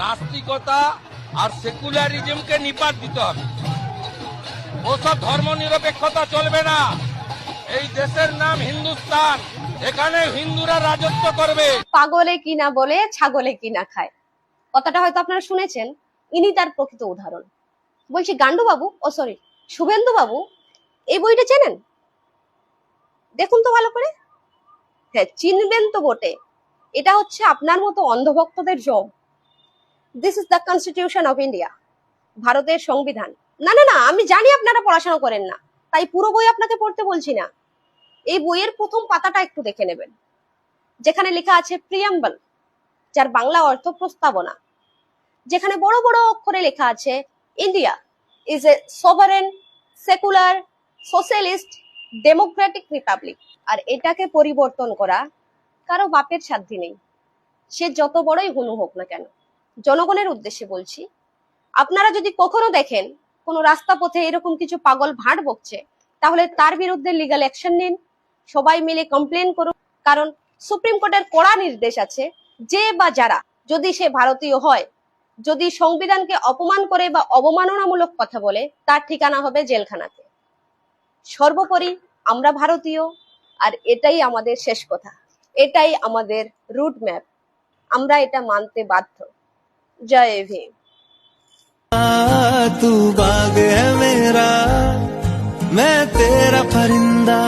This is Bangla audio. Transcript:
নাস্তিকতা আর সেকুলারিজমকে নিপাত দিতে হবে। ওসব ধর্ম নিরপেক্ষতা চলবে না। এই দেশের নাম হিন্দুস্তান, এখানে হিন্দুরা রাজত্ব করবে। পাগলে কিনা বলে ছাগলে কিনা খায়, কথাটা হয়তো আপনারা শুনেছেন। ইনি তার প্রকৃত উদাহরণ। বলছি গান্ডু বাবু, ও সরি, শুভেন্দু বাবু, এই বইটা চেনেন? দেখুন তো ভালো করে। হ্যাঁ, চিনবেন তো বটে। এটা হচ্ছে আপনার মতো অন্ধভক্তদের job. This is the constitution of India, ভারতের সংবিধান। না না না, আমি জানি আপনারা পড়াশোনা করেন না, তাই পুরো বই আপনাকে পড়তে বলছি না। এই বইয়ের প্রথম পাতাটা একটু দেখে নেবেন, যেখানে লেখা আছে প্রিয়াম্বল, যার বাংলা অর্থ প্রস্তাবনা, যেখানে বড় বড় অক্ষরে লেখা আছে India is a sovereign secular socialist democratic republic. আর এটাকে পরিবর্তন করা কারো বাপের সাধ্য নেই, সে যত বড়ই হনু হোক না কেন। জনগণের উদ্দেশ্যে বলছি, আপনারা যদি কখনো দেখেন কোনো রাস্তা পথে এরকম কিছু পাগল ভাঁড় বকছে, তাহলে তার বিরুদ্ধে লিগ্যাল অ্যাকশন নিন, সবাই মিলে কমপ্লেন করুন। কারণ সুপ্রিম কোর্টের কড়া নির্দেশ আছে, যে বা যারা, যদি সে ভারতীয় হয়, যদি সংবিধানকে অপমান করে বা অবমাননামূলক কথা বলে, তার ঠিকানা হবে জেলখানাতে। সর্বোপরি আমরা ভারতীয়, আর এটাই আমাদের শেষ কথা, এটাই আমাদের রুট ম্যাপ, আমরা এটা মানতে বাধ্য। জয় ভীম। तू बाग है मेरा, मैं तेरा परिंदा।